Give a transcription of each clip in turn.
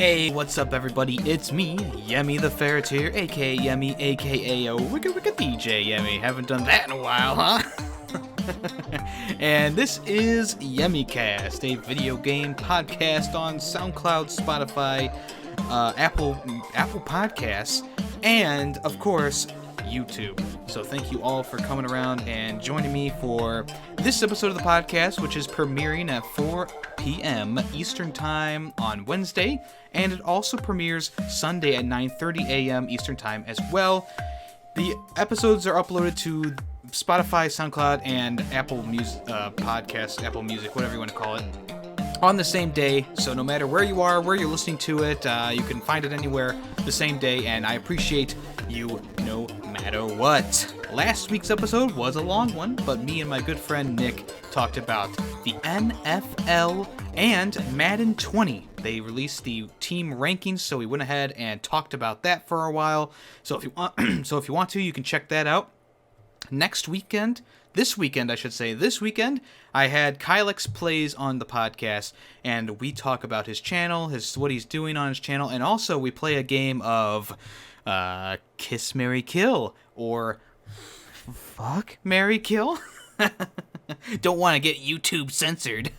Hey, what's up everybody? It's me, Yemmy the Ferret here, aka Yemmy, aka Wicca DJ Yemmy. Haven't done that in a while, huh? And this is YemmyCast, a video game podcast on SoundCloud, Spotify, Apple Podcasts, and of course, YouTube. So thank you all for coming around and joining me for this episode of the podcast, which is premiering at 4 p.m. Eastern Time on Wednesday, and it also premieres Sunday at 9:30 a.m. Eastern Time as well. The episodes are uploaded to Spotify, SoundCloud, and Apple Music Podcasts, Apple Music, whatever you want to call it, on the same day. So no matter where you are, where you're listening to it, you can find it anywhere the same day, and I appreciate you no matter what. Last week's episode was a long one, but me and my good friend Nick talked about the NFL and Madden 20. They released the team rankings, so we went ahead and talked about that for a while. So if you want, you can check that out. This weekend, I had Kylix Plays on the podcast, and we talk about his channel, what he's doing on his channel, and also we play a game of Kiss, Marry, Kill, or Fuck, Marry, Kill. Don't want to get YouTube censored.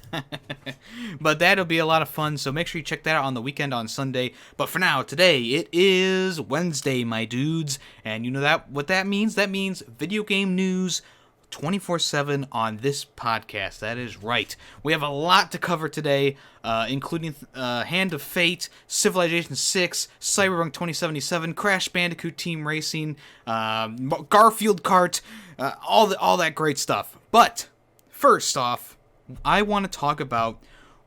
But that'll be a lot of fun, so make sure you check that out on the weekend on Sunday. But for now, today, it is Wednesday, my dudes. And you know what that means? That means video game news 24/7 on this podcast. That is right. We have a lot to cover today, including Hand of Fate, Civilization 6, Cyberpunk 2077, Crash Bandicoot Team Racing, Garfield Kart, all that great stuff. But first off, I want to talk about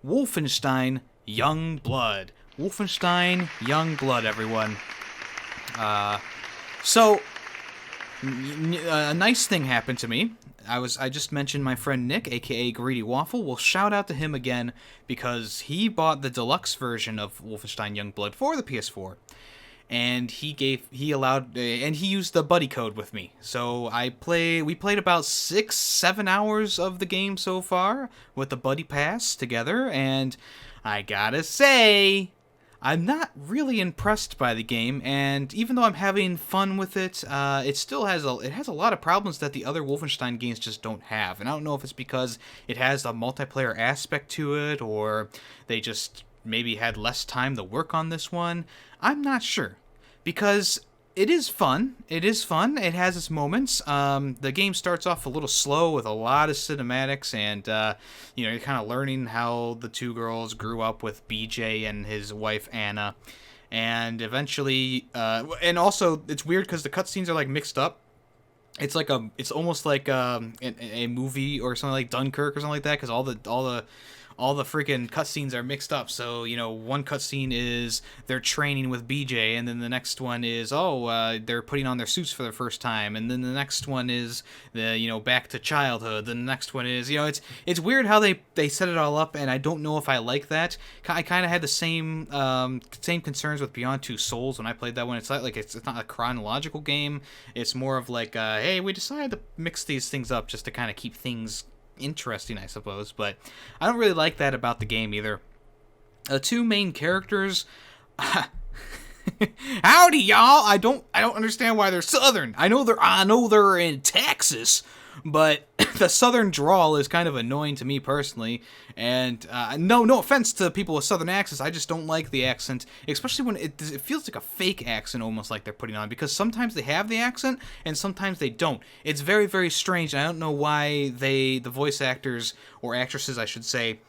Wolfenstein Youngblood. Wolfenstein Youngblood, everyone. So a nice thing happened to me. I just mentioned my friend Nick, aka Greedy Waffle. Well, shout out to him again because he bought the deluxe version of Wolfenstein Youngblood for the PS4, and he used the buddy code with me. So we played about 6-7 hours of the game so far with the buddy pass together, and I gotta say, I'm not really impressed by the game, and even though I'm having fun with it, it still has a lot of problems that the other Wolfenstein games just don't have. And I don't know if it's because it has a multiplayer aspect to it, or they just maybe had less time to work on this one. I'm not sure, because it is fun. It has its moments. The game starts off a little slow with a lot of cinematics, and you're kind of learning how the two girls grew up with BJ and his wife Anna, and eventually, and also it's weird because the cutscenes are like mixed up. It's almost like a movie or something like Dunkirk or something like that, because all the freaking cutscenes are mixed up. So, one cutscene is they're training with BJ, and then the next one is, they're putting on their suits for the first time, and then the next one is back to childhood. Then the next one is, it's weird how they set it all up, and I don't know if I like that. I kind of had the same concerns with Beyond Two Souls when I played that one. It's not it's not a chronological game. It's more of like, hey, we decided to mix these things up just to kind of keep things interesting, I suppose, but I don't really like that about the game either. The two main characters, howdy y'all. I don't understand why they're Southern. I know they're in Texas, but the Southern drawl is kind of annoying to me personally. And no offense to people with Southern accents, I just don't like the accent, especially when it feels like a fake accent almost like they're putting on, because sometimes they have the accent and sometimes they don't. It's very, very strange. I don't know why the voice actors, or actresses I should say,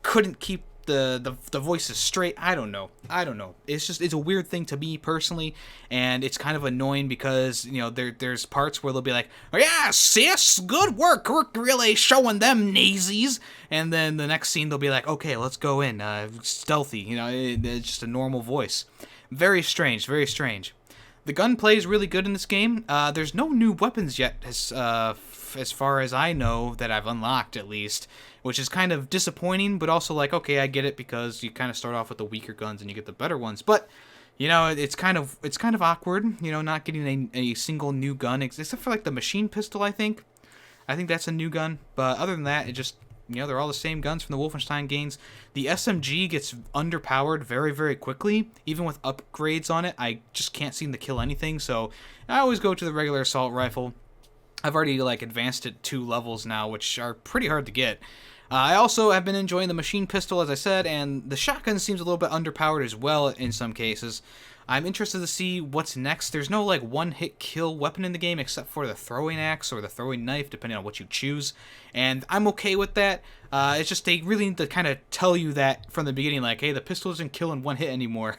couldn't keep the voices straight. I don't know. It's a weird thing to me personally, and it's kind of annoying because there's parts where they'll be like, oh yeah, sis, good work, we're really showing them nazies, and then the next scene they'll be like, okay, let's go in, stealthy. It's just a normal voice. Very strange. The gunplay is really good in this game. There's no new weapons yet, as far as I know, that I've unlocked at least, which is kind of disappointing, but also like, okay, I get it, because you kind of start off with the weaker guns and you get the better ones. But it's kind of awkward, not getting a single new gun, except for like the machine pistol. I think that's a new gun, but other than that, it just they're all the same guns from the Wolfenstein games. The SMG gets underpowered very, very quickly. Even with upgrades on it, I just can't seem to kill anything, so I always go to the regular assault rifle. I've already, advanced it 2 levels now, which are pretty hard to get. I also have been enjoying the machine pistol, as I said, and the shotgun seems a little bit underpowered as well in some cases. I'm interested to see what's next. There's no, one-hit kill weapon in the game except for the throwing axe or the throwing knife, depending on what you choose. And I'm okay with that. It's just they really need to kind of tell you that from the beginning, hey, the pistol isn't killing one hit anymore.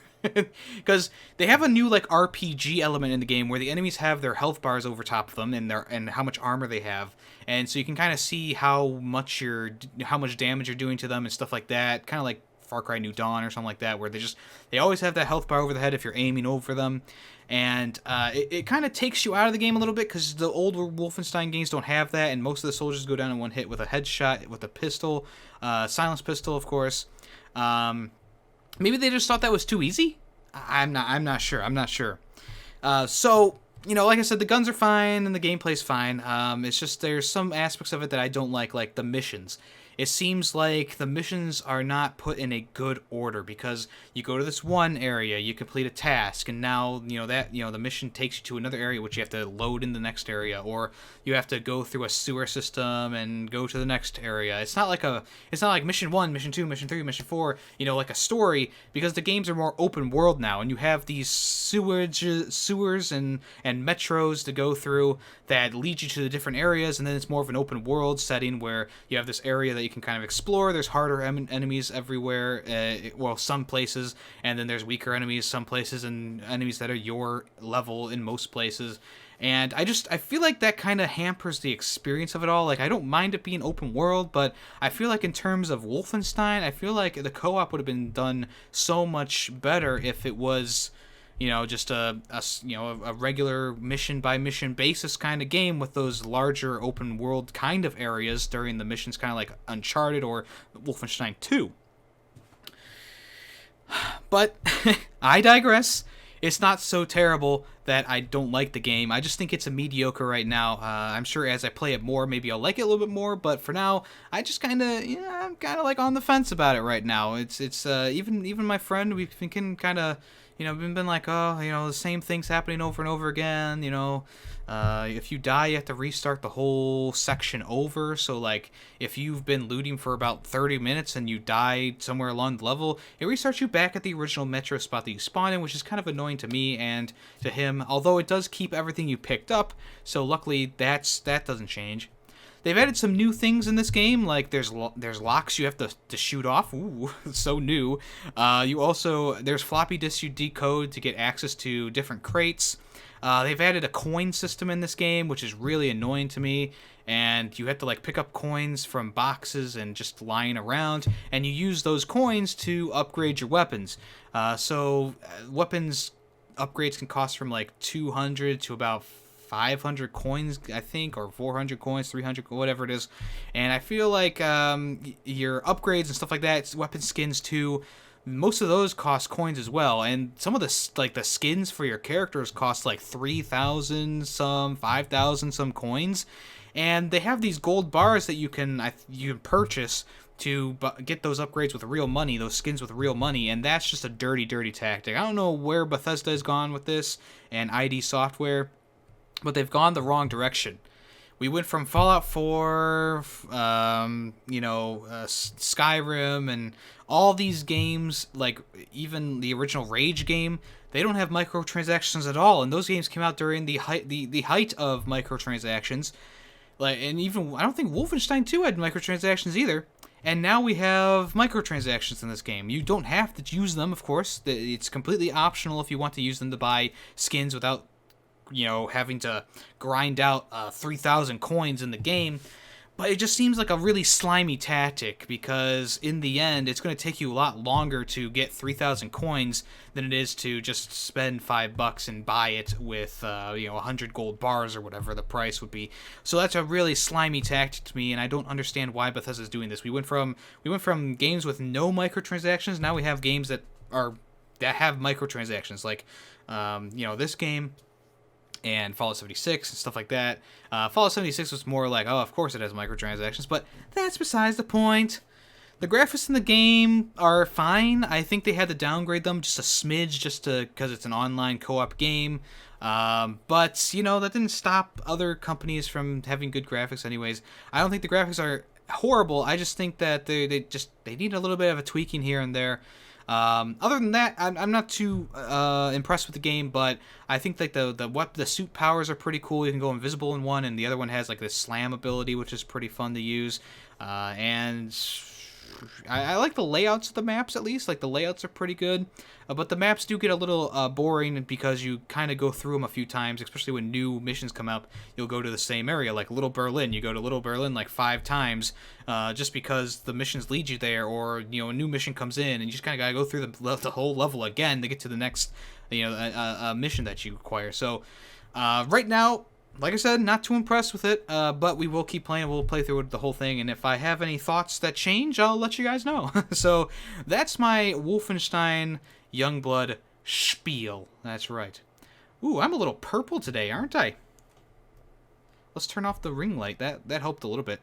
Because they have a new, RPG element in the game where the enemies have their health bars over top of them and how much armor they have. And so you can kind of see how much damage you're doing to them and stuff like that. Kind of like Far Cry New Dawn or something like that, where they always have that health bar over the head if you're aiming over them. And it kind of takes you out of the game a little bit because the older Wolfenstein games don't have that, and most of the soldiers go down in one hit with a headshot, with a pistol, silenced pistol, of course. Maybe they just thought that was too easy? I'm not sure. So, like I said, the guns are fine and the gameplay's fine. It's just there's some aspects of it that I don't like the missions. It seems like the missions are not put in a good order because you go to this one area, you complete a task, and now, the mission takes you to another area which you have to load in the next area, or you have to go through a sewer system and go to the next area. It's not like mission 1, mission 2, mission 3, mission 4, like a story, because the games are more open world now, and you have these sewers and metros to go through that lead you to the different areas, and then it's more of an open world setting where you have this area that you can kind of explore. There's harder enemies everywhere, some places, and then there's weaker enemies some places, and enemies that are your level in most places. And I feel like that kind of hampers the experience of it all. I don't mind it being open world, but I feel like in terms of Wolfenstein, I feel like the co-op would have been done so much better if it was, just a regular mission by mission basis kind of game with those larger open world kind of areas during the missions, kind of like Uncharted or Wolfenstein 2. But I digress. It's not so terrible that I don't like the game. I just think it's a mediocre right now. I'm sure as I play it more, maybe I'll like it a little bit more. But for now, I just I'm kind of on the fence about it right now. It's even my friend, we've been kind of, been the same things happening over and over again. If you die, you have to restart the whole section over. So, if you've been looting for about 30 minutes and you die somewhere along the level, it restarts you back at the original metro spot that you spawned in, which is kind of annoying to me and to him, although it does keep everything you picked up, so luckily that doesn't change. They've added some new things in this game, like there's locks you have to shoot off. Ooh, so new. There's floppy disks you decode to get access to different crates. They've added a coin system in this game, which is really annoying to me. And you have to pick up coins from boxes and just lying around, and you use those coins to upgrade your weapons. Weapons upgrades can cost from 200 to about 500 coins, I think, or 400 coins, 300, whatever it is. And I feel like your upgrades and stuff like that, weapon skins too, most of those cost coins as well. And some of the skins for your characters cost 3,000 some, 5,000 some coins. And they have these gold bars that you can purchase to get those upgrades with real money, those skins with real money, and that's just a dirty, dirty tactic. I don't know where Bethesda has gone with this and ID Software, but they've gone the wrong direction. We went from Fallout 4, Skyrim, and all these games, even the original Rage game, they don't have microtransactions at all, and those games came out during the height of microtransactions. And even, I don't think Wolfenstein 2 had microtransactions either. And now we have microtransactions in this game. You don't have to use them, of course. It's completely optional if you want to use them to buy skins without having to grind out 3,000 coins in the game. But it just seems like a really slimy tactic, because in the end, it's going to take you a lot longer to get 3,000 coins than it is to just spend $5 and buy it with 100 gold bars or whatever the price would be. So that's a really slimy tactic to me, and I don't understand why Bethesda's doing this. We went from games with no microtransactions, now we have games that have microtransactions. This game, and Fallout 76 and stuff like that. Fallout 76 was more like, oh, of course it has microtransactions, but that's besides the point. The graphics in the game are fine. I think they had to downgrade them just a smidge, just because it's an online co-op game. But you know, that didn't stop other companies from having good graphics. Anyways, I don't think the graphics are horrible. I just think that they need a little bit of a tweaking here and there. Other than that, I'm not too impressed with the game, but I think like the suit powers are pretty cool. You can go invisible in one, and the other one has like this slam ability, which is pretty fun to use. And I like the layouts of the maps, at least. Like, the layouts are pretty good. But the maps do get a little boring because you kind of go through them a few times, especially when new missions come up. You'll go to the same area, like Little Berlin. You go to Little Berlin like 5 times just because the missions lead you there, or, you know, a new mission comes in, and you just kind of got to go through the whole level again to get to the next, you know, mission that you acquire. So, right now, like I said, not too impressed with it, but we will keep playing. We'll play through the whole thing, and if I have any thoughts that change, I'll let you guys know. So that's my Wolfenstein Youngblood spiel. That's right. Ooh, I'm a little purple today, aren't I? Let's turn off the ring light. That helped a little bit.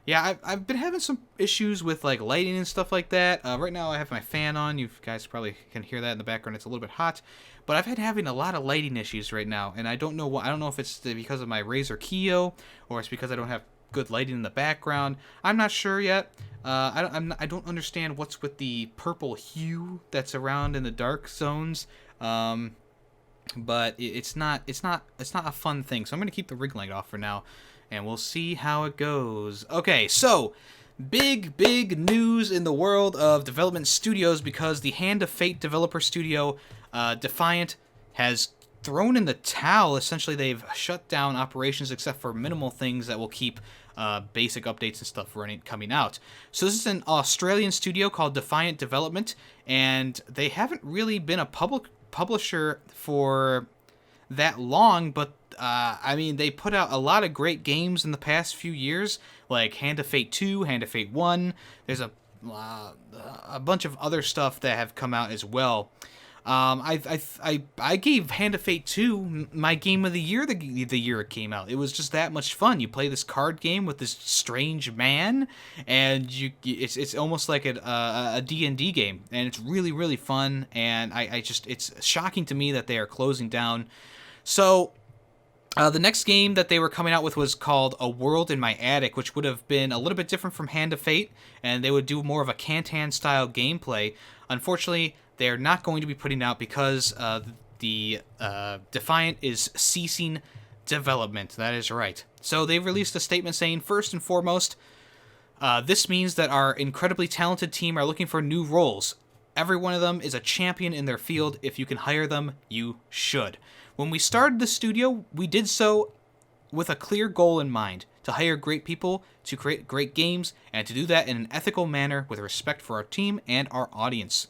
Yeah, I've been having some issues with like lighting and stuff like that. Right now I have my fan on. You guys probably can hear that in the background. It's a little bit hot. But I've been having a lot of lighting issues right now, and I don't know why. I don't know if it's because of my Razer Yugioh, or it's because I don't have good lighting in the background. I'm not sure yet. I don't understand what's with the purple hue that's around in the dark zones. But it's not a fun thing. So I'm gonna keep the ring light off for now, and we'll see how it goes. Okay, so big news in the world of development studios, because the Hand of Fate developer studio Defiant has thrown in the towel. Essentially, they've shut down operations except for minimal things that will keep basic updates and stuff coming out. So this is an Australian studio called Defiant Development, and they haven't really been a publisher for that long, but I mean, they put out a lot of great games in the past few years, like Hand of Fate 2, Hand of Fate 1. There's a bunch of other stuff that have come out as well. I gave Hand of Fate 2 my game of the year the year it came out. It was just that much fun. You play this card game with this strange man, and it's almost like a D&D game, and it's really fun. And it's shocking to me that they are closing down. So the next game that they were coming out with was called A World in My Attic, which would have been a little bit different from Hand of Fate, and they would do more of a Cantan-style gameplay. Unfortunately, they are not going to be putting out because the Defiant is ceasing development. That is right. So they released a statement saying, first and foremost, this means that our incredibly talented team are looking for new roles. Every one of them is a champion in their field. If you can hire them, you should. When we started the studio, we did so with a clear goal in mind, to hire great people, to create great games, and to do that in an ethical manner with respect for our team and our audience.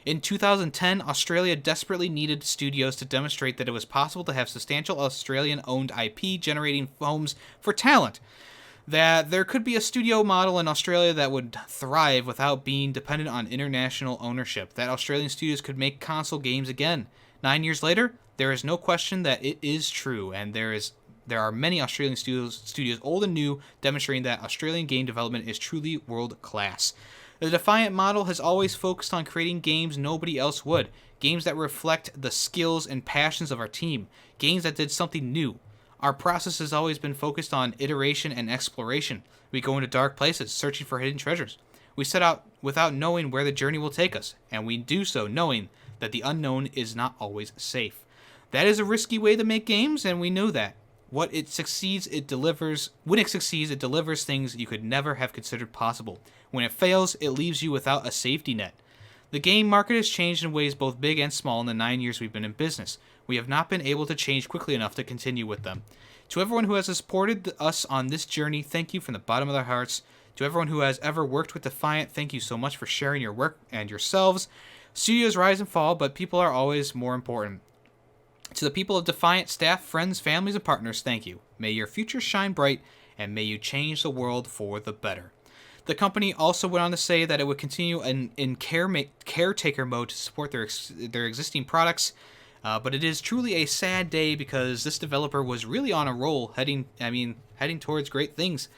In 2010, Australia desperately needed studios to demonstrate that it was possible to have substantial Australian-owned IP generating homes for talent. That there could be a studio model in Australia that would thrive without being dependent on international ownership. That Australian studios could make console games again. 9 years later, there is no question that it is true, and there are many Australian studios, old and new, demonstrating that Australian game development is truly world-class. The Defiant model has always focused on creating games nobody else would. Games that reflect the skills and passions of our team. Games that did something new. Our process has always been focused on iteration and exploration. We go into dark places, searching for hidden treasures. We set out without knowing where the journey will take us, and we do so knowing that the unknown is not always safe. That is a risky way to make games, and we know that. When it succeeds, it delivers things you could never have considered possible. When it fails, it leaves you without a safety net. The game market has changed in ways both big and small in the 9 years we've been in business. We have not been able to change quickly enough to continue with them. To everyone who has supported us on this journey, thank you from the bottom of their hearts. To everyone who has ever worked with Defiant, thank you so much for sharing your work and yourselves. Studios rise and fall, but people are always more important. To the people of Defiant, staff, friends, families, and partners, thank you. May your future shine bright, and may you change the world for the better. The company also went on to say that it would continue in caretaker mode to support their existing products, But it is truly a sad day because this developer was really on a roll, heading towards great things.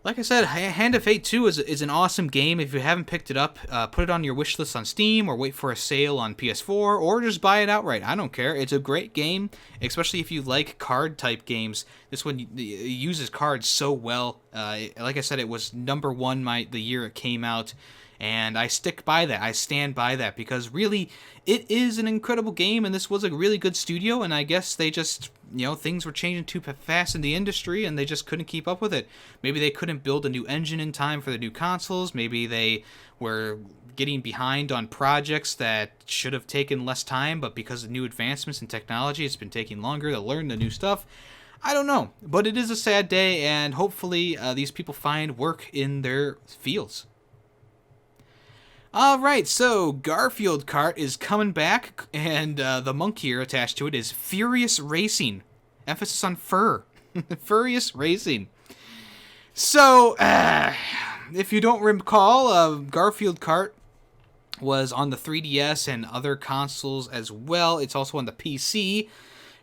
Like I said, Hand of Fate 2 is an awesome game. If you haven't picked it up, put it on your wish list on Steam, or wait for a sale on PS4, or just buy it outright. I don't care. It's a great game, especially if you like card-type games. This one uses cards so well. Like I said, it was number one the year it came out, and I stick by that. I stand by that, because really, it is an incredible game, and this was a really good studio, and I guess they just... things were changing too fast in the industry, and they just couldn't keep up with it. Maybe they couldn't build a new engine in time for the new consoles. Maybe they were getting behind on projects that should have taken less time, but because of new advancements in technology, it's been taking longer to learn the new stuff. I don't know, but it is a sad day, and hopefully these people find work in their fields. Alright, so Garfield Kart is coming back, and the monkey here attached to it is Furious Racing. Emphasis on fur. Furious Racing. So, if you don't recall, Garfield Kart was on the 3DS and other consoles as well. It's also on the PC,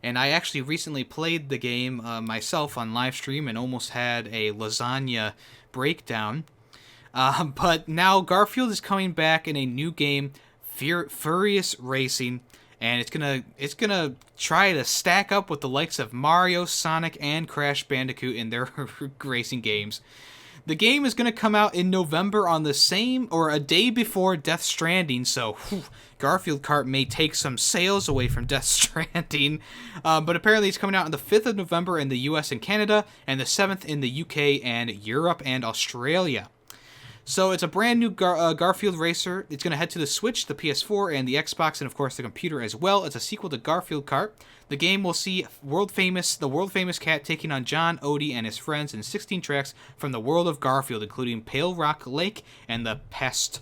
and I actually recently played the game myself on live stream and almost had a lasagna breakdown. But now Garfield is coming back in a new game, Furious Racing, and it's gonna try to stack up with the likes of Mario, Sonic, and Crash Bandicoot in their racing games. The game is gonna come out in November on the same or a day before Death Stranding, so Garfield Kart may take some sales away from Death Stranding, but apparently it's coming out on the 5th of November in the US and Canada, and the 7th in the UK and Europe and Australia. So it's a brand new Garfield racer. It's going to head to the Switch, the PS4, and the Xbox, and of course the computer as well. It's a sequel to Garfield Kart. The game will see the world famous cat taking on John, Odie, and his friends in 16 tracks from the world of Garfield, including Pale Rock Lake and the Pasta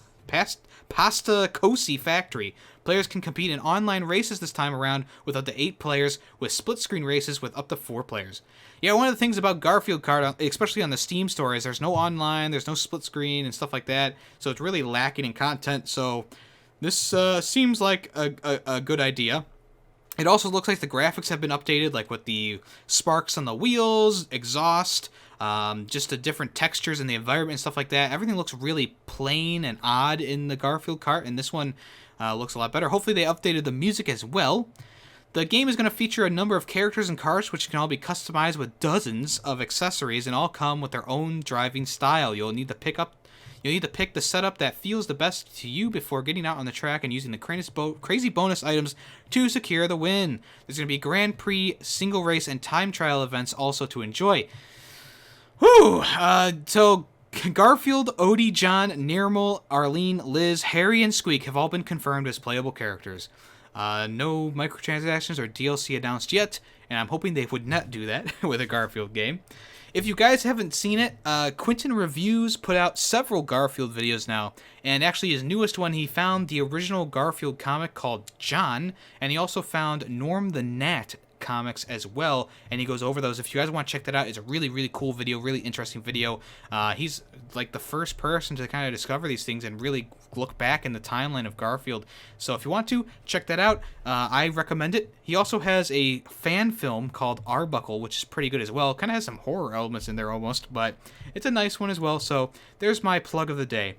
Cosi Factory. Players can compete in online races this time around with up to 8 players, with split-screen races with up to 4 players. Yeah, one of the things about Garfield Kart, especially on the Steam store, is there's no online, there's no split-screen and stuff like that, so it's really lacking in content, so this seems like a good idea. It also looks like the graphics have been updated, like with the sparks on the wheels, exhaust, just the different textures in the environment and stuff like that. Everything looks really plain and odd in the Garfield Kart, and this one looks a lot better. Hopefully they updated the music as well. The game is going to feature a number of characters and cars, which can all be customized with dozens of accessories, and all come with their own driving style. You'll need to pick the setup that feels the best to you before getting out on the track and using the crazy bonus items to secure the win. There's going to be Grand Prix, single race, and time trial events also to enjoy. Whew! So Garfield, Odie, John, Nirmal, Arlene, Liz, Harry, and Squeak have all been confirmed as playable characters. No microtransactions or DLC announced yet, and I'm hoping they would not do that with a Garfield game. If you guys haven't seen it, Quentin Reviews put out several Garfield videos now, and actually his newest one, he found the original Garfield comic called John, and he also found Norm the Gnat comics as well, and he goes over those. If you guys want to check that out, it's a really, really cool video, really interesting video. He's like the first person to kind of discover these things and really look back in the timeline of Garfield. So if you want to, check that out. I recommend it. He also has a fan film called Arbuckle, which is pretty good as well. Kind of has some horror elements in there almost, but it's a nice one as well. So there's my plug of the day.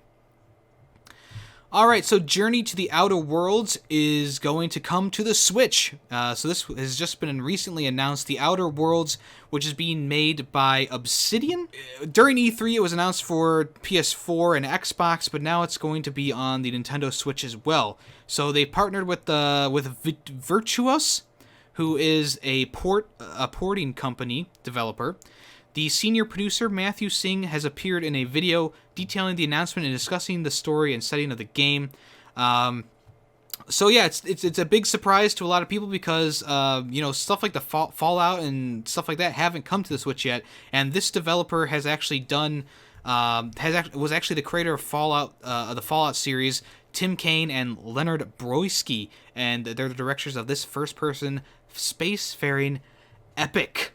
Alright, so Journey to the Outer Worlds is going to come to the Switch. So this has just been recently announced. The Outer Worlds, which is being made by Obsidian. During E3, it was announced for PS4 and Xbox, but now it's going to be on the Nintendo Switch as well. So they partnered with Virtuos, who is a porting company developer. The senior producer, Matthew Singh, has appeared in a video detailing the announcement and discussing the story and setting of the game. So yeah, it's a big surprise to a lot of people because stuff like the Fallout and stuff like that haven't come to the Switch yet, and this developer has actually done was actually the creator of Fallout, the Fallout series, Tim Kaine and Leonard Broisky, and they're the directors of this first-person spacefaring epic.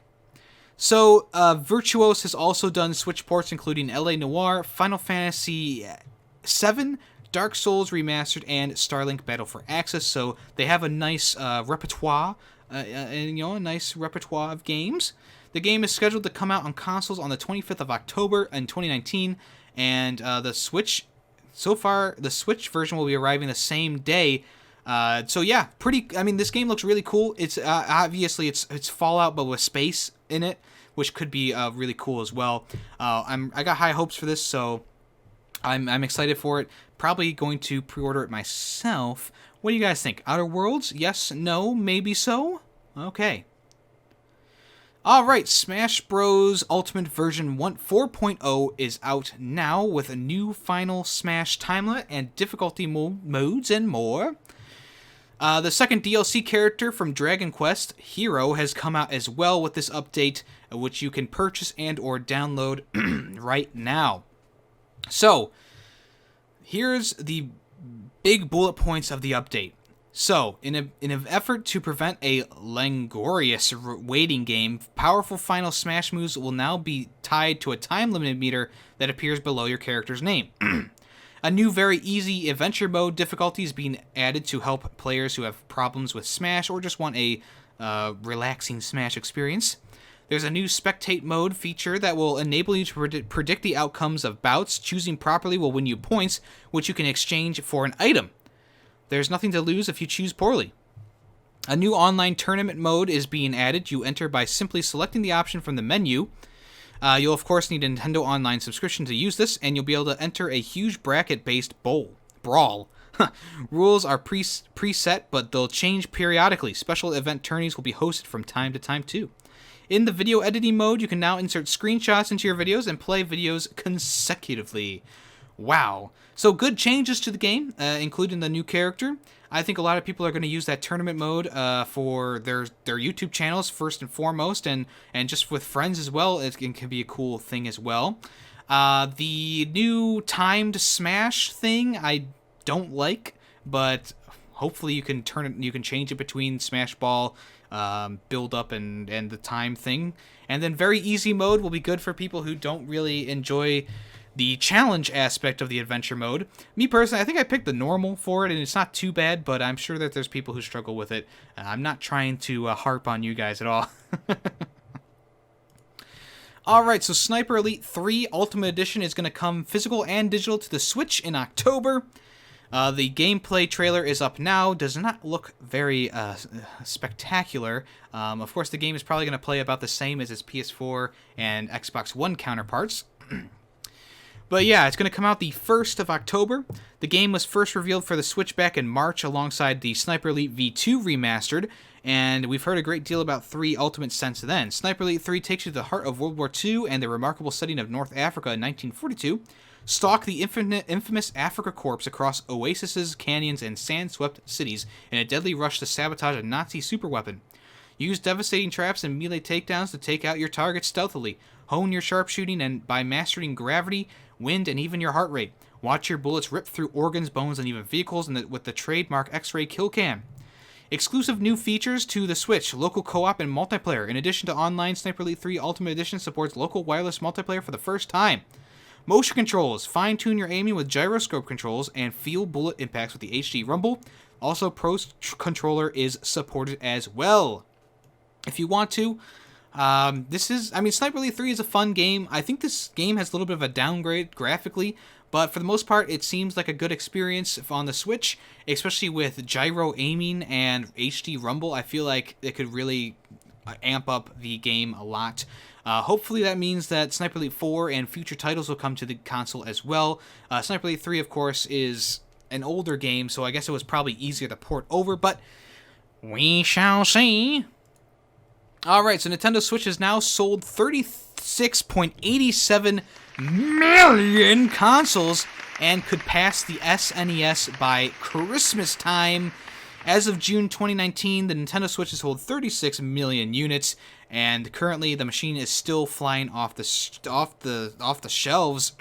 So, Virtuos has also done Switch ports including LA Noire, Final Fantasy VII, Dark Souls Remastered, and Starlink Battle for Axis. So they have a nice repertoire, a nice repertoire of games. The game is scheduled to come out on consoles on the 25th of October in 2019, and the Switch. So far, the Switch version will be arriving the same day. So yeah, this game looks really cool. It's obviously it's Fallout, but with space in it, which could be really cool as well. I got high hopes for this, so I'm excited for it. Probably going to pre-order it myself. What do you guys think? Outer Worlds? Yes? No? Maybe so? Okay. Alright, Smash Bros. Ultimate version 4.0 is out now with a new final Smash timeline and difficulty modes and more. The second DLC character from Dragon Quest, Hero, has come out as well with this update, which you can purchase and or download right now. So, here's the big bullet points of the update. So, in an effort to prevent a languorous waiting game, powerful final Smash moves will now be tied to a time limit meter that appears below your character's name. A new very easy adventure mode difficulty is being added to help players who have problems with Smash or just want a relaxing Smash experience. There's a new spectate mode feature that will enable you to predict the outcomes of bouts. Choosing properly will win you points, which you can exchange for an item. There's nothing to lose if you choose poorly. A new online tournament mode is being added. You enter by simply selecting the option from the menu. You'll, of course, need a Nintendo Online subscription to use this, and you'll be able to enter a huge bracket-based brawl. Rules are preset, but they'll change periodically. Special event tourneys will be hosted from time to time, too. In the video editing mode, you can now insert screenshots into your videos and play videos consecutively. Wow. So good changes to the game, including the new character. I think a lot of people are going to use that tournament mode for their YouTube channels first and foremost, and just with friends as well. It can be a cool thing as well. The new timed Smash thing I don't like, but hopefully you can change it between Smash Ball, build up and the time thing. And then very easy mode will be good for people who don't really enjoy the challenge aspect of the adventure mode. Me personally, I think I picked the normal for it, and it's not too bad, but I'm sure that there's people who struggle with it. I'm not trying to harp on you guys at all. Alright, so Sniper Elite 3 Ultimate Edition is going to come physical and digital to the Switch in October. The gameplay trailer is up now. Does not look very spectacular. Of course, the game is probably going to play about the same as its PS4 and Xbox One counterparts. But yeah, it's going to come out the 1st of October. The game was first revealed for the Switch back in March alongside the Sniper Elite V2 Remastered, and we've heard a great deal about 3 Ultimate since then. Sniper Elite 3 takes you to the heart of World War II and the remarkable setting of North Africa in 1942. Stalk the infamous Africa Corps across oases, canyons, and sand-swept cities in a deadly rush to sabotage a Nazi superweapon. Use devastating traps and melee takedowns to take out your targets stealthily. Hone your sharpshooting and by mastering gravity, wind, and even your heart rate. Watch your bullets rip through organs, bones, and even vehicles with the trademark X-Ray kill cam. Exclusive new features to the Switch, local co-op and multiplayer. In addition to online, Sniper Elite 3 Ultimate Edition supports local wireless multiplayer for the first time. Motion controls. Fine-tune your aiming with gyroscope controls and feel bullet impacts with the HD Rumble. Also, Pro Controller is supported as well. If you want to, Sniper Elite 3 is a fun game. I think this game has a little bit of a downgrade graphically, but for the most part, it seems like a good experience on the Switch, especially with gyro aiming and HD Rumble. I feel like it could really amp up the game a lot. Hopefully that means that Sniper Elite 4 and future titles will come to the console as well. Sniper Elite 3, of course, is an older game, so I guess it was probably easier to port over, but we shall see. Alright, so Nintendo Switch has now sold 36.87 million consoles and could pass the SNES by Christmas time. As of June 2019, the Nintendo Switch has sold 36 million units, and currently the machine is still flying off the shelves.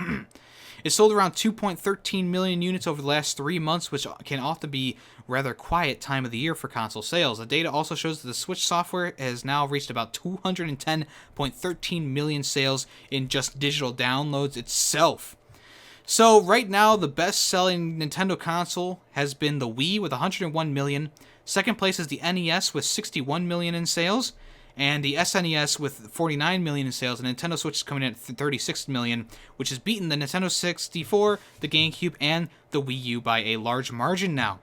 It sold around 2.13 million units over the last 3 months, which can often be rather quiet time of the year for console sales. The data also shows that the Switch software has now reached about 210.13 million sales in just digital downloads itself. So right now, the best-selling Nintendo console has been the Wii with 101 million. Second place is the NES with 61 million in sales, and the SNES with 49 million in sales. And Nintendo Switch is coming in at 36 million, which has beaten the Nintendo 64, the GameCube, and the Wii U by a large margin now.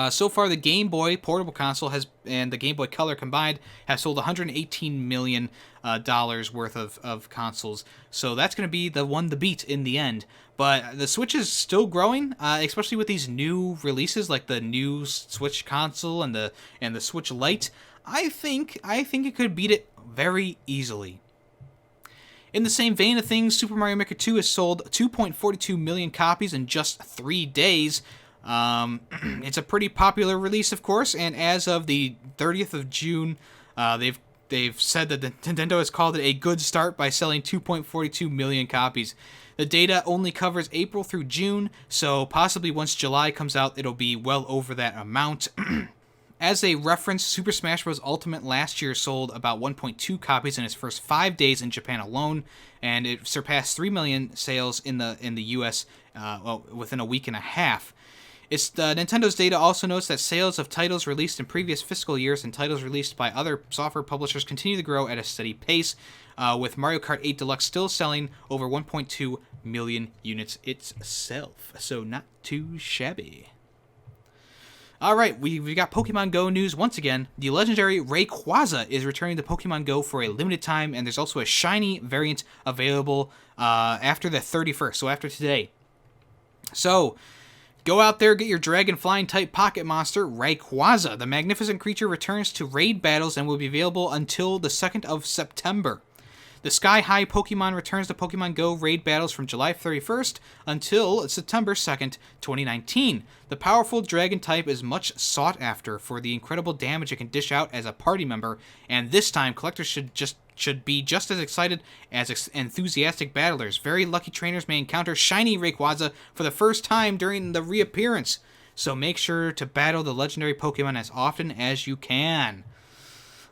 So far, the Game Boy portable console and the Game Boy Color combined have sold $118 million worth of consoles. So that's going to be the one to beat in the end. But the Switch is still growing, especially with these new releases like the new Switch console and the Switch Lite. I think it could beat it very easily. In the same vein of things, Super Mario Maker 2 has sold 2.42 million copies in just 3 days. It's a pretty popular release, of course, and as of the 30th of June, they've said that Nintendo has called it a good start by selling 2.42 million copies. The data only covers April through June, so possibly once July comes out, it'll be well over that amount. As a reference, Super Smash Bros. Ultimate last year sold about 1.2 copies in its first 5 days in Japan alone, and it surpassed 3 million sales in the US within a week and a half. Nintendo's data also notes that sales of titles released in previous fiscal years and titles released by other software publishers continue to grow at a steady pace, with Mario Kart 8 Deluxe still selling over 1.2 million units itself. So not too shabby. Alright, we got Pokemon Go news once again. The legendary Rayquaza is returning to Pokemon Go for a limited time, and there's also a shiny variant available after the 31st, so after today. So, go out there, get your Dragon Flying type Pocket Monster, Rayquaza. The magnificent creature returns to raid battles and will be available until the 2nd of September. The Sky High Pokemon returns to Pokemon Go raid battles from July 31st until September 2nd, 2019. The powerful dragon type is much sought after for the incredible damage it can dish out as a party member, and this time collectors should be just as excited as enthusiastic battlers. Very lucky trainers may encounter shiny Rayquaza for the first time during the reappearance, so make sure to battle the legendary Pokemon as often as you can.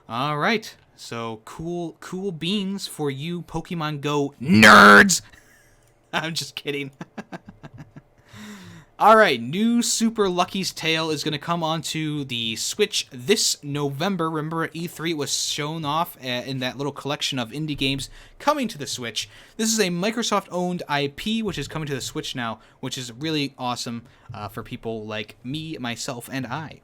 Alright, so cool beans for you Pokemon Go nerds! I'm just kidding. Alright, new Super Lucky's Tale is going to come onto the Switch this November. Remember at E3 it was shown off in that little collection of indie games coming to the Switch. This is a Microsoft-owned IP which is coming to the Switch now, which is really awesome for people like me, myself, and I.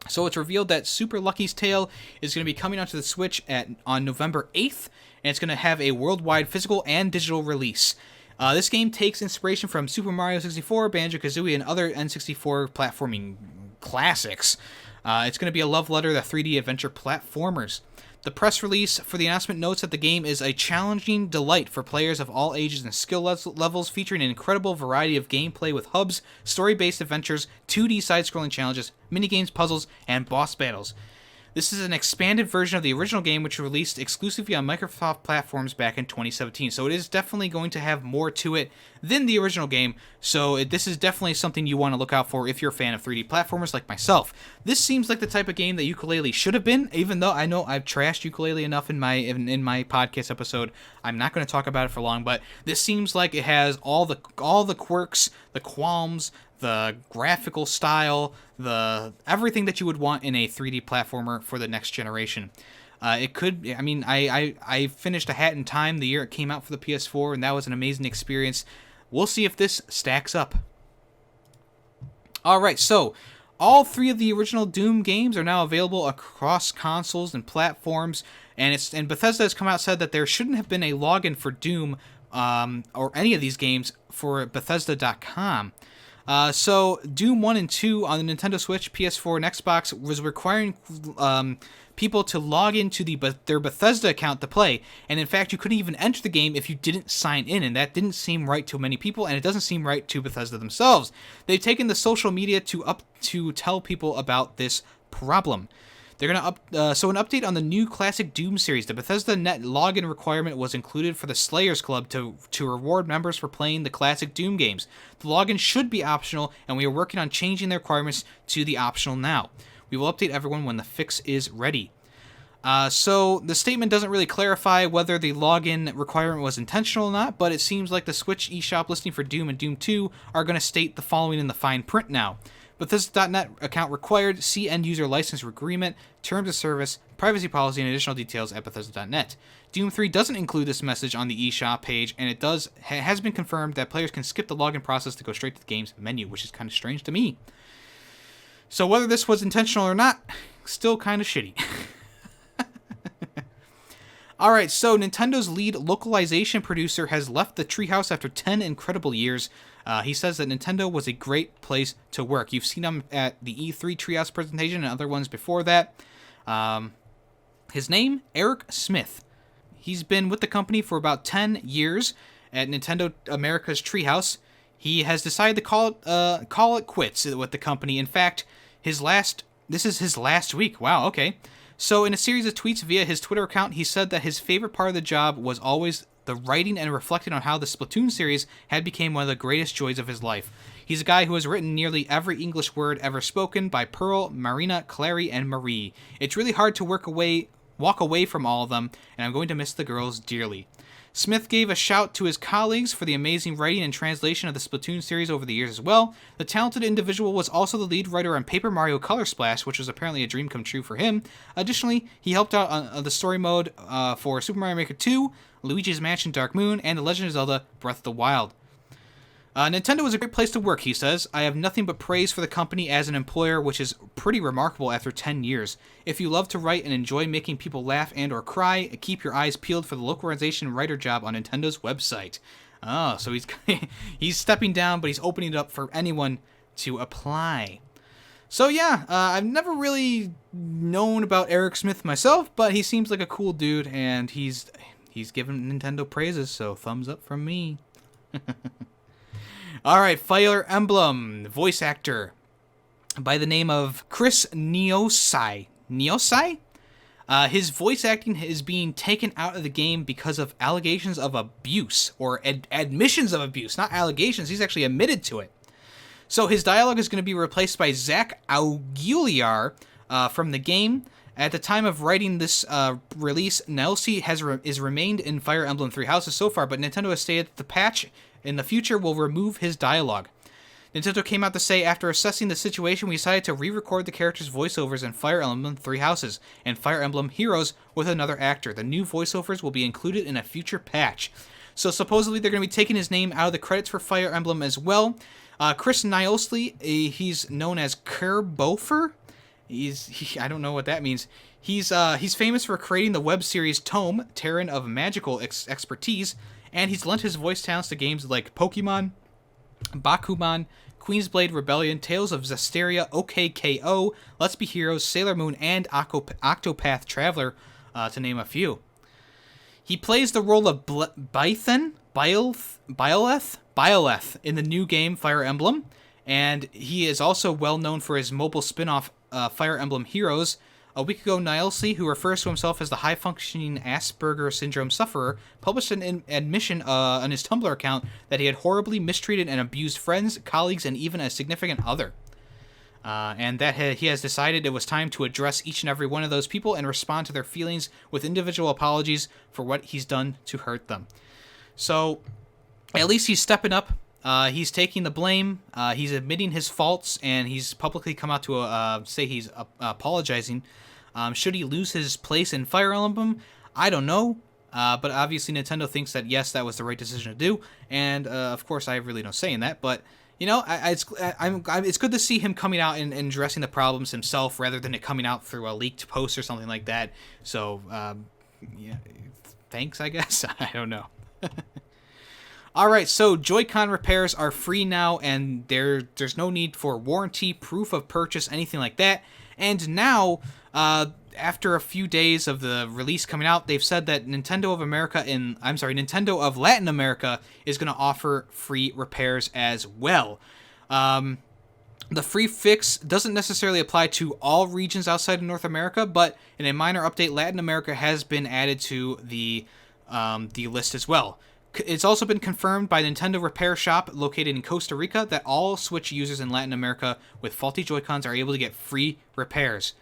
So it's revealed that Super Lucky's Tale is going to be coming onto the Switch on November 8th, and it's going to have a worldwide physical and digital release. This game takes inspiration from Super Mario 64, Banjo-Kazooie, and other N64 platforming classics. It's going to be a love letter to 3D adventure platformers. The press release for the announcement notes that the game is a challenging delight for players of all ages and skill levels, featuring an incredible variety of gameplay with hubs, story-based adventures, 2D side-scrolling challenges, minigames, puzzles, and boss battles. This is an expanded version of the original game, which was released exclusively on Microsoft platforms back in 2017. So it is definitely going to have more to it than the original game. So this is definitely something you want to look out for if you're a fan of 3D platformers like myself. This seems like the type of game that Yooka-Laylee should have been, even though I know I've trashed Yooka-Laylee enough in my podcast episode. I'm not going to talk about it for long, but this seems like it has all the quirks, the qualms, the graphical style, everything that you would want in a 3D platformer for the next generation. It could, I mean, I finished A Hat in Time the year it came out for the PS4, and that was an amazing experience. We'll see if this stacks up. Alright, so all 3 of the original Doom games are now available across consoles and platforms, and Bethesda has come out and said that there shouldn't have been a login for Doom or any of these games for Bethesda.com. So Doom 1 and 2 on the Nintendo Switch, PS4, and Xbox was requiring people to log into their Bethesda account to play, and in fact you couldn't even enter the game if you didn't sign in, and that didn't seem right to many people, and it doesn't seem right to Bethesda themselves. They've taken the social media to tell people about this problem. They're gonna so an update on the new classic Doom series. The Bethesda Net login requirement was included for the Slayers Club to reward members for playing the classic Doom games. The login should be optional, and we are working on changing the requirements to the optional now. We will update everyone when the fix is ready. So the statement doesn't really clarify whether the login requirement was intentional or not, but it seems like the Switch eShop listing for Doom and Doom 2 are going to state the following in the fine print now. Bethesda.net account required, see end user license agreement, terms of service, privacy policy, and additional details at Bethesda.net. Doom 3 doesn't include this message on the eShop page, and it has been confirmed that players can skip the login process to go straight to the game's menu, which is kind of strange to me. So whether this was intentional or not, still kind of shitty. Alright, so Nintendo's lead localization producer has left the Treehouse after 10 incredible years. He says that Nintendo was a great place to work. You've seen him at the E3 Treehouse presentation and other ones before that. His name, Eric Smith. He's been with the company for about 10 years at Nintendo America's Treehouse. He has decided to call it quits with the company. In fact, this is his last week. Wow, okay. So in a series of tweets via his Twitter account, he said that his favorite part of the job was always the writing and reflecting on how the Splatoon series had become one of the greatest joys of his life. He's a guy who has written nearly every English word ever spoken by Pearl, Marina, Clary, and Marie. It's really hard to walk away from all of them, and I'm going to miss the girls dearly. Smith gave a shout to his colleagues for the amazing writing and translation of the Splatoon series over the years as well. The talented individual was also the lead writer on Paper Mario Color Splash, which was apparently a dream come true for him. Additionally, he helped out on the story mode for Super Mario Maker 2, Luigi's Mansion Dark Moon, and The Legend of Zelda Breath of the Wild. Nintendo was a great place to work, he says. I have nothing but praise for the company as an employer, which is pretty remarkable after 10 years. If you love to write and enjoy making people laugh and or cry, keep your eyes peeled for the localization writer job on Nintendo's website. Oh, so he's stepping down, but he's opening it up for anyone to apply. So yeah, I've never really known about Eric Smith myself, but he seems like a cool dude, and he's giving Nintendo praises, so thumbs up from me. Alright, Fire Emblem voice actor by the name of Chris Neosai. Neosai? His voice acting is being taken out of the game because of allegations of abuse, or admissions of abuse, not allegations. He's actually admitted to it. So his dialogue is going to be replaced by Zach Aguilar from the game. At the time of writing this release, Nelsie has remained in Fire Emblem Three Houses so far, but Nintendo has stated that the patch in the future will remove his dialogue. Nintendo came out to say, after assessing the situation, we decided to re-record the characters' voiceovers in Fire Emblem Three Houses and Fire Emblem Heroes with another actor. The new voiceovers will be included in a future patch. So supposedly they're going to be taking his name out of the credits for Fire Emblem as well. Chris Niosley, he's known as Kerbofer. I don't know what that means. He's famous for creating the web series Tome, Terran of Magical Expertise, and he's lent his voice talents to games like Pokemon, Bakuman, Queensblade Rebellion, Tales of Zestiria, OKKO, Let's Be Heroes, Sailor Moon, and Octopath Traveler, to name a few. He plays the role of Byleth in the new game Fire Emblem, and he is also well known for his mobile spin-off Fire Emblem Heroes. A week ago, Nielsen, who refers to himself as the high-functioning Asperger syndrome sufferer, published an admission on his Tumblr account that he had horribly mistreated and abused friends, colleagues, and even a significant other. And that he has decided it was time to address each and every one of those people and respond to their feelings with individual apologies for what he's done to hurt them. So, at least he's stepping up. He's taking the blame, he's admitting his faults, and he's publicly come out to say he's apologizing. Should he lose his place in Fire Emblem? I don't know, but obviously Nintendo thinks that, yes, that was the right decision to do, and of course I have really no say in that, but, you know, it's good to see him coming out and addressing the problems himself, rather than it coming out through a leaked post or something like that. So, yeah, thanks, I guess? I don't know. Alright, so Joy-Con repairs are free now, and there's no need for warranty, proof of purchase, anything like that. And now, after a few days of the release coming out, they've said that Nintendo of Latin America is going to offer free repairs as well. The free fix doesn't necessarily apply to all regions outside of North America, but in a minor update, Latin America has been added to the list as well. It's also been confirmed by Nintendo Repair Shop located in Costa Rica that all Switch users in Latin America with faulty Joy-Cons are able to get free repairs.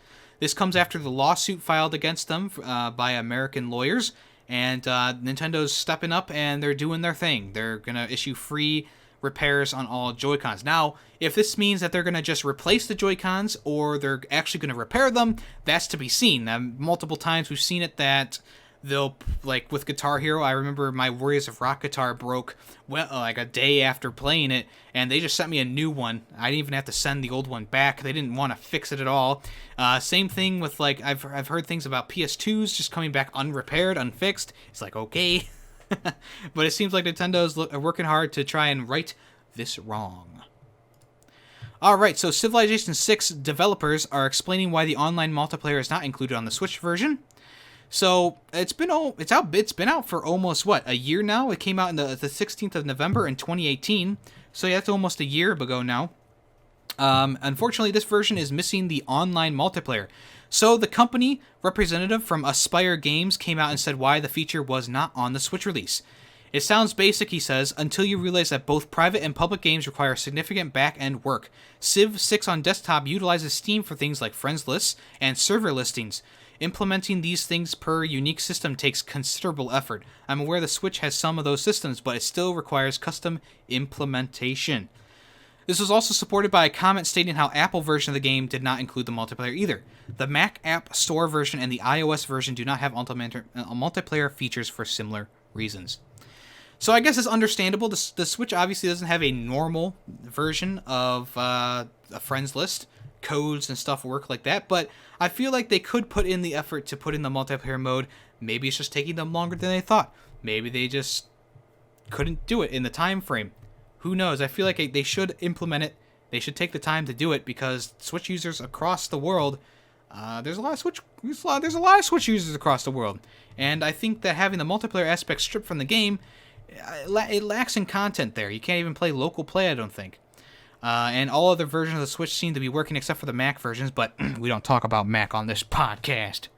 This comes after the lawsuit filed against them by American lawyers, and Nintendo's stepping up and they're doing their thing. They're going to issue free repairs on all Joy-Cons. Now, if this means that they're going to just replace the Joy-Cons or they're actually going to repair them, that's to be seen. Multiple times we've seen it that they'll, like with Guitar Hero, I remember my Warriors of Rock guitar broke like a day after playing it, and they just sent me a new one. I didn't even have to send the old one back. They didn't want to fix it at all. Same thing with, like, I've heard things about PS2s just coming back unrepaired, unfixed. It's like, okay. But it seems like Nintendo's working hard to try and right this wrong. Alright, so Civilization 6 developers are explaining why the online multiplayer is not included on the Switch version. So it's been out for almost a year now. It came out in the 16th of November in 2018. So yeah, that's almost a year ago now. Unfortunately, this version is missing the online multiplayer. So the company representative from Aspyr Games came out and said why the feature was not on the Switch release. It sounds basic, he says, until you realize that both private and public games require significant back-end work. Civ 6 on desktop utilizes Steam for things like friends lists and server listings. Implementing these things per unique system takes considerable effort. I'm aware the Switch has some of those systems, but it still requires custom implementation. This was also supported by a comment stating how Apple version of the game did not include the multiplayer either. The Mac App Store version and the iOS version do not have multiplayer features for similar reasons. So I guess it's understandable. The Switch obviously doesn't have a normal version of a friends list. Codes and stuff work like that, but I feel like they could put in the effort to put in the multiplayer mode. Maybe it's just taking them longer than they thought. Maybe they just couldn't do it in the time frame. Who knows? I feel like they should implement it. They should take the time to do it because Switch users across the world, there's a lot of Switch users across the world, and I think that having the multiplayer aspect stripped from the game, it lacks in content there. You can't even play local play, I don't think. And all other versions of the Switch seem to be working except for the Mac versions, but we don't talk about Mac on this podcast.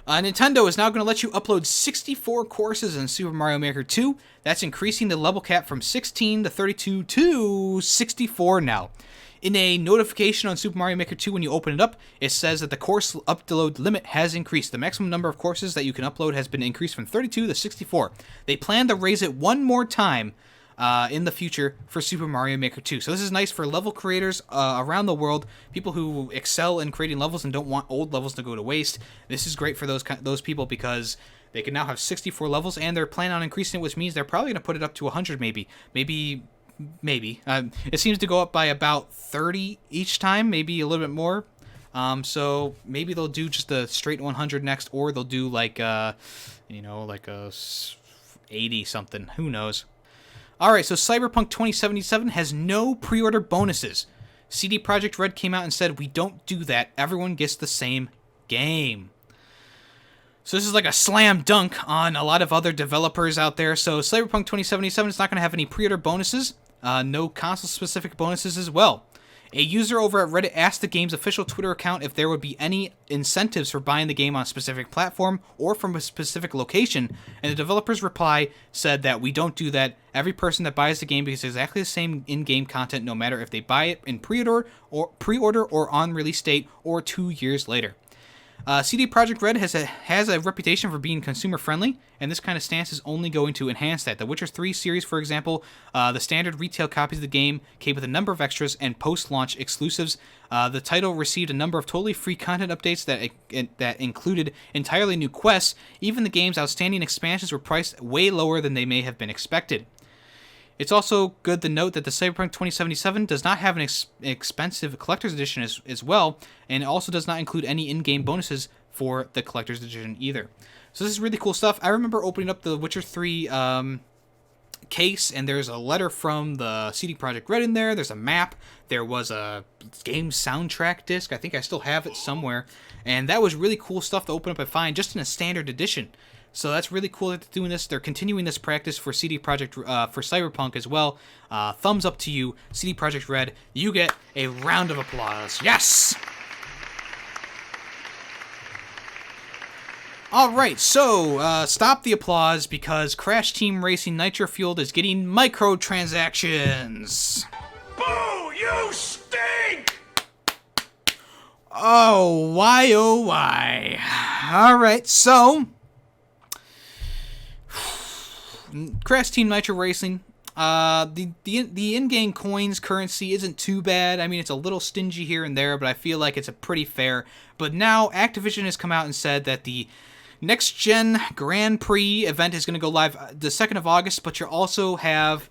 Nintendo is now going to let you upload 64 courses in Super Mario Maker 2. That's increasing the level cap from 16 to 32 to 64 now. In a notification on Super Mario Maker 2 when you open it up, it says that the course upload limit has increased. The maximum number of courses that you can upload has been increased from 32 to 64. They plan to raise it one more time in the future for Super Mario Maker 2. So this is nice for level creators around the world, people who excel in creating levels and don't want old levels to go to waste. This is great for those people because they can now have 64 levels, and they're planning on increasing it, which means they're probably going to put it up to 100 maybe. It seems to go up by about 30 each time, maybe a little bit more. So maybe they'll do just a straight 100 next, or they'll do like a 80 something. Who knows? Alright, so Cyberpunk 2077 has no pre-order bonuses. CD Projekt Red came out and said, we don't do that. Everyone gets the same game. So this is like a slam dunk on a lot of other developers out there. So Cyberpunk 2077 is not going to have any pre-order bonuses. No console-specific bonuses as well. A user over at Reddit asked the game's official Twitter account if there would be any incentives for buying the game on a specific platform or from a specific location, and the developer's reply said that we don't do that. Every person that buys the game gets exactly the same in-game content no matter if they buy it in pre-order or on release date or 2 years later. CD Projekt Red has a reputation for being consumer-friendly, and this kind of stance is only going to enhance that. The Witcher 3 series, for example, the standard retail copies of the game came with a number of extras and post-launch exclusives. The title received a number of totally free content updates that included entirely new quests. Even the game's outstanding expansions were priced way lower than they may have been expected. It's also good to note that the Cyberpunk 2077 does not have an expensive collector's edition as well, and it also does not include any in-game bonuses for the collector's edition either. So this is really cool stuff. I remember opening up the Witcher 3 case, and there's a letter from the CD Projekt Red in there. There's a map. There was a game soundtrack disc. I think I still have it somewhere. And that was really cool stuff to open up and find just in a standard edition. So that's really cool that they're doing this. They're continuing this practice for CD Projekt for Cyberpunk as well. Thumbs up to you, CD Projekt Red. You get a round of applause. Yes! Alright, so stop the applause because Crash Team Racing Nitro Fueled is getting microtransactions. Boo! You stink! Oh, why, oh, why. Alright, so... Crash Team Nitro Racing. The in-game coins currency isn't too bad. I mean, it's a little stingy here and there, but I feel like it's a pretty fair. But now Activision has come out and said that the Next Gen Grand Prix event is going to go live the 2nd of August, but you'll also have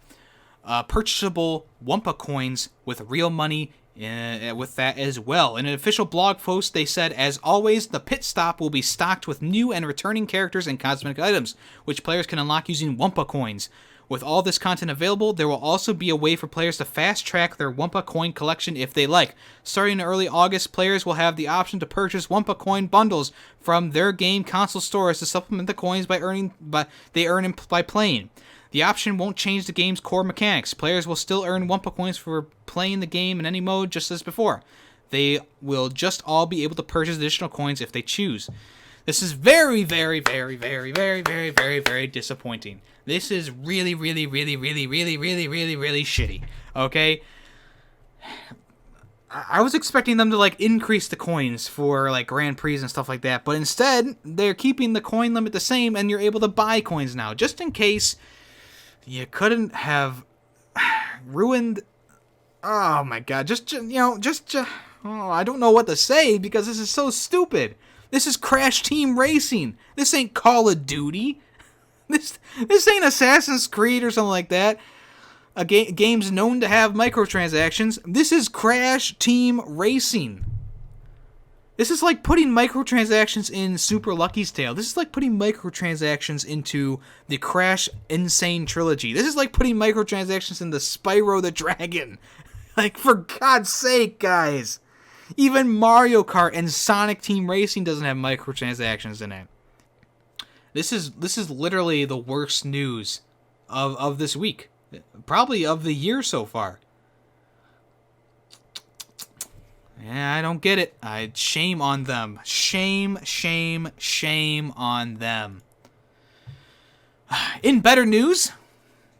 purchasable Wumpa coins with real money with that as well. In an official blog post, they said, as always, the pit stop will be stocked with new and returning characters and cosmetic items, which players can unlock using Wumpa coins. With all this content available, there will also be a way for players to fast-track their Wumpa coin collection if they like. Starting in early August, players will have the option to purchase Wumpa coin bundles from their game console stores to supplement the coins by playing. The option won't change the game's core mechanics. Players will still earn Wumpa coins for playing the game in any mode just as before. They will just all be able to purchase additional coins if they choose. This is very, very, very, very, very, very, very, very disappointing. This is really, really, really, really, really, really, really, really shitty. Okay? I was expecting them to, like, increase the coins for, like, Grand Prix and stuff like that, but instead, they're keeping the coin limit the same, and you're able to buy coins now, just in case you couldn't have ruined... Oh, my God. I don't know what to say, because this is so stupid. This is Crash Team Racing. This ain't Call of Duty. This ain't Assassin's Creed or something like that. Games known to have microtransactions. This is Crash Team Racing. This is like putting microtransactions in Super Lucky's Tale. This is like putting microtransactions into the Crash Insane Trilogy. This is like putting microtransactions in the Spyro the Dragon. Like, for God's sake, guys. Even Mario Kart and Sonic Team Racing doesn't have microtransactions in it. This is literally the worst news of this week. Probably of the year so far. Yeah, I don't get it. Shame on them. Shame, shame, shame on them. In better news,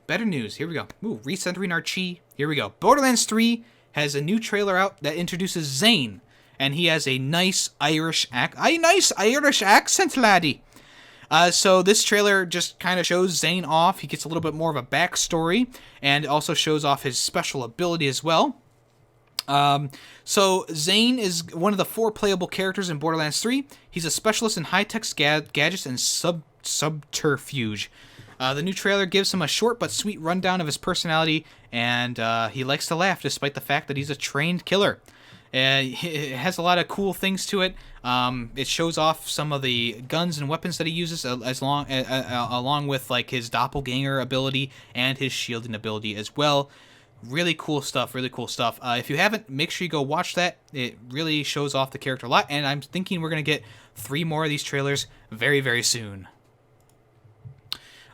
here we go. Ooh, recentering our chi. Here we go. Borderlands 3 has a new trailer out that introduces Zane, and he has a nice Irish accent, laddie. So this trailer just kind of shows Zane off. He gets a little bit more of a backstory, and also shows off his special ability as well. So Zane is one of the 4 playable characters in Borderlands 3. He's a specialist in high-tech gadgets and subterfuge. The new trailer gives him a short but sweet rundown of his personality, and he likes to laugh despite the fact that he's a trained killer. It has a lot of cool things to it. It shows off some of the guns and weapons that he uses, along with like his doppelganger ability and his shielding ability as well. Really cool stuff. If you haven't, make sure you go watch that. It really shows off the character a lot, and I'm thinking we're gonna get 3 more of these trailers very, very soon.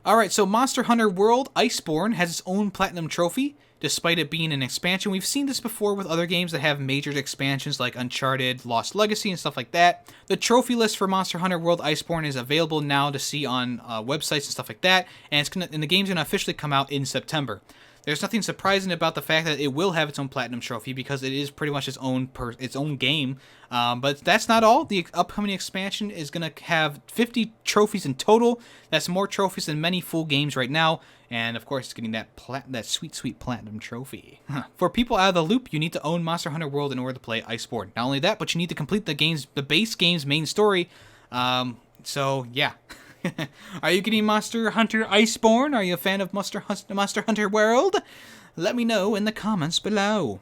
Alright, so Monster Hunter World Iceborne has its own Platinum Trophy, despite it being an expansion. We've seen this before with other games that have major expansions like Uncharted, Lost Legacy, and stuff like that. The trophy list for Monster Hunter World Iceborne is available now to see on websites and stuff like that, and the game's going to officially come out in September. There's nothing surprising about the fact that it will have its own Platinum Trophy because it is pretty much its own game. But that's not all. The upcoming expansion is going to have 50 trophies in total. That's more trophies than many full games right now. And of course, it's getting that sweet, sweet Platinum Trophy. For people out of the loop, you need to own Monster Hunter World in order to play Iceborne. Not only that, but you need to complete the base game's main story. So yeah. Are you getting Monster Hunter Iceborne? Are you a fan of Monster Hunter World? Let me know in the comments below.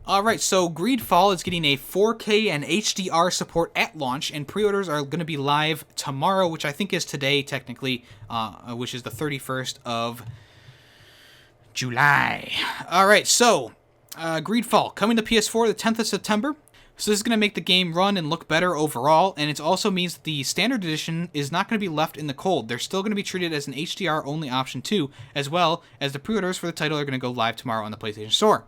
Alright, so GreedFall is getting a 4K and HDR support at launch, and pre-orders are going to be live tomorrow, which I think is today, technically, which is the 31st of July. Alright, so, GreedFall, coming to PS4 the 10th of September. So this is going to make the game run and look better overall, and it also means that the Standard Edition is not going to be left in the cold. They're still going to be treated as an HDR-only option too, as well as the pre-orders for the title are going to go live tomorrow on the PlayStation Store.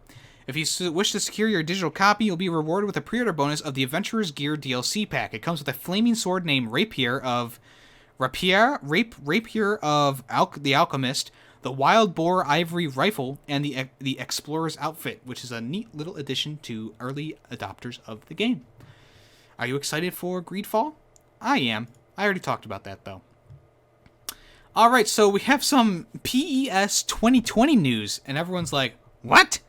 If you wish to secure your digital copy, you'll be rewarded with a pre-order bonus of the Adventurer's Gear DLC pack. It comes with a flaming sword named Rapier of the Alchemist, the the Wild Boar Ivory Rifle, and the Explorer's Outfit, which is a neat little addition to early adopters of the game. Are you excited for GreedFall? I am. I already talked about that, though. Alright, so we have some PES 2020 news, and everyone's like, what?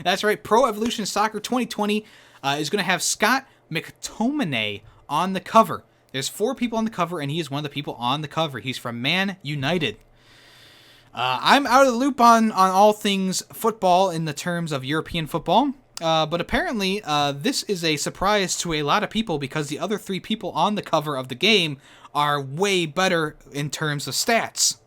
That's right, Pro Evolution Soccer 2020 is going to have Scott McTominay on the cover. There's 4 people on the cover, and he is one of the people on the cover. He's from Man United. I'm out of the loop on all things football in the terms of European football, but apparently this is a surprise to a lot of people because the other 3 people on the cover of the game are way better in terms of stats.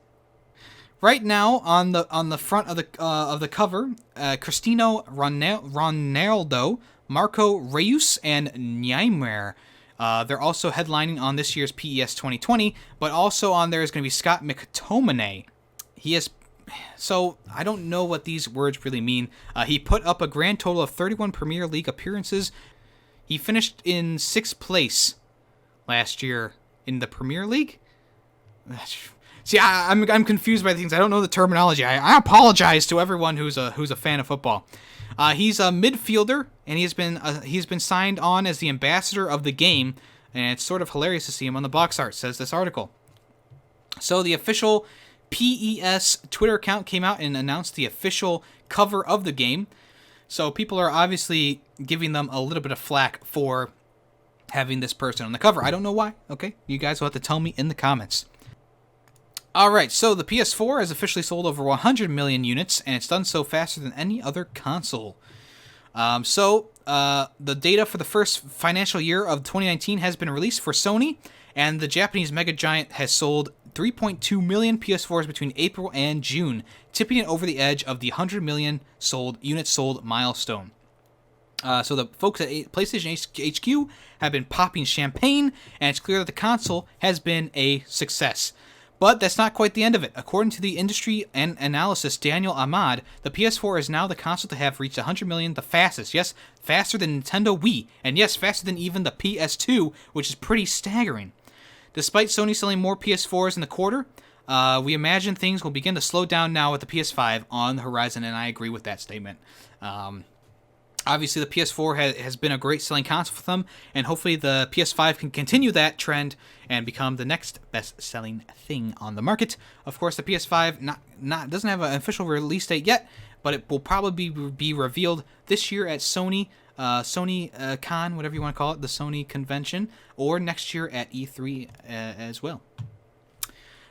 Right now, on the front of the cover, Cristiano Ronaldo, Marco Reus, and Neymar. They're also headlining on this year's PES 2020, but also on there is going to be Scott McTominay. So I don't know what these words really mean. He put up a grand total of 31 Premier League appearances. He finished in 6th place last year in the Premier League. See, I'm confused by things. I don't know the terminology. I apologize to everyone who's a fan of football. He's a midfielder, and he's been signed on as the ambassador of the game, and it's sort of hilarious to see him on the box art, says this article. So the official PES Twitter account came out and announced the official cover of the game. So people are obviously giving them a little bit of flack for having this person on the cover. I don't know why. Okay, you guys will have to tell me in the comments. Alright, so the PS4 has officially sold over 100 million units, and it's done so faster than any other console. The data for the first financial year of 2019 has been released for Sony, and the Japanese mega giant has sold 3.2 million PS4s between April and June, tipping it over the edge of the 100 million units sold milestone. So the folks at PlayStation HQ have been popping champagne, and it's clear that the console has been a success. But that's not quite the end of it. According to the industry and analyst Daniel Ahmad, the PS4 is now the console to have reached 100 million the fastest. Yes, faster than Nintendo Wii. And yes, faster than even the PS2, which is pretty staggering. Despite Sony selling more PS4s in the quarter, we imagine things will begin to slow down now with the PS5 on the horizon, and I agree with that statement. Obviously, the PS4 has been a great selling console for them, and hopefully the PS5 can continue that trend and become the next best-selling thing on the market. Of course, the PS5 doesn't have an official release date yet, but it will probably be revealed this year at Sony Con, whatever you want to call it, the Sony convention, or next year at E3 as well.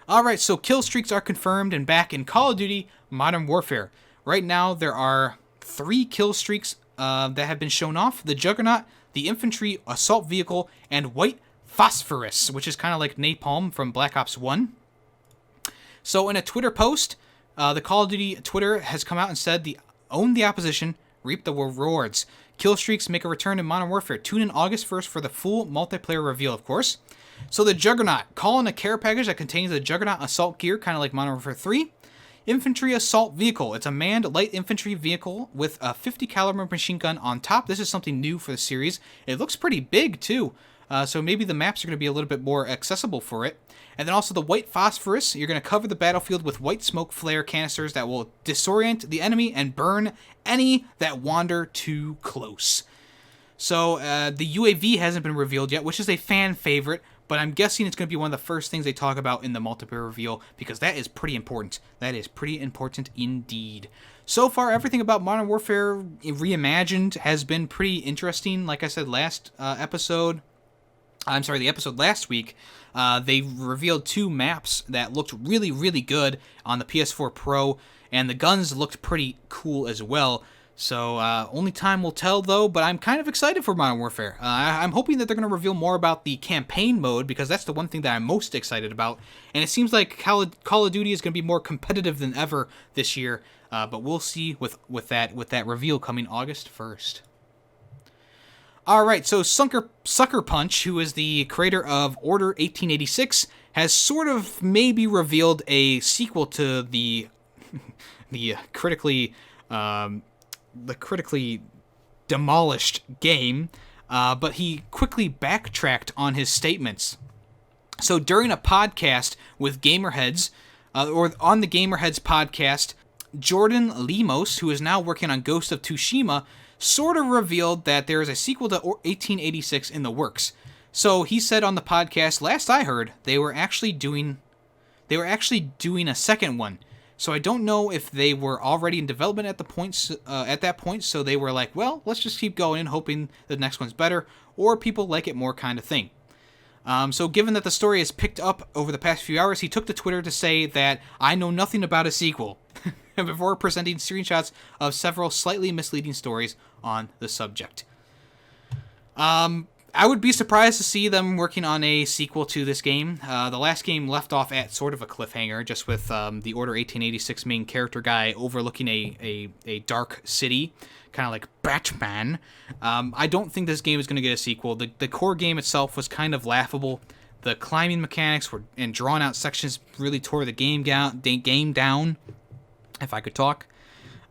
Alright, so kill streaks are confirmed and back in Call of Duty Modern Warfare. Right now, there are 3 kill streaks that have been shown off: the Juggernaut, the Infantry Assault Vehicle, and White Phosphorus, which is kind of like Napalm from Black Ops 1. So in a Twitter post, the Call of Duty Twitter has come out and said, own the opposition, reap the rewards. Kill streaks make a return in Modern Warfare. Tune in August 1st for the full multiplayer reveal, of course. So the Juggernaut, call in a care package that contains the Juggernaut Assault Gear, kind of like Modern Warfare 3. Infantry Assault Vehicle. It's a manned light infantry vehicle with a 50 caliber machine gun on top. This is something new for the series. It looks pretty big too, so maybe the maps are going to be a little bit more accessible for it. And then also the White Phosphorus. You're going to cover the battlefield with white smoke flare canisters that will disorient the enemy and burn any that wander too close. So the UAV hasn't been revealed yet, which is a fan favorite, but I'm guessing it's going to be one of the first things they talk about in the multiplayer reveal, because that is pretty important. That is pretty important indeed. So far, everything about Modern Warfare Reimagined has been pretty interesting. Like I said the episode last week, they revealed 2 maps that looked really, really good on the PS4 Pro, and the guns looked pretty cool as well. So only time will tell, though, but I'm kind of excited for Modern Warfare. I'm hoping that they're going to reveal more about the campaign mode, because that's the one thing that I'm most excited about. And it seems like Call of Duty is going to be more competitive than ever this year, but we'll see with that reveal coming August 1st. Alright, so Sucker Punch, who is the creator of Order 1886, has sort of maybe revealed a sequel to the critically demolished game, but he quickly backtracked on his statements. So during a podcast with Gamerheads, or on the Gamerheads podcast, Jordan Lemos, who is now working on Ghost of Tsushima, sort of revealed that there is a sequel to 1886 in the works. So he said on the podcast, last I heard, they were actually doing a second one. So I don't know if they were already in development at that point. So they were like, well, let's just keep going, hoping the next one's better, or people like it more, kind of thing. So given that the story has picked up over the past few hours, he took to Twitter to say that I know nothing about a sequel, before presenting screenshots of several slightly misleading stories on the subject. I would be surprised to see them working on a sequel to this game. The last game left off at sort of a cliffhanger, just with the Order 1886 main character guy overlooking a dark city, kind of like Batman. I don't think this game is going to get a sequel. The core game itself was kind of laughable. The climbing mechanics and drawn-out sections really tore the game down, if I could talk.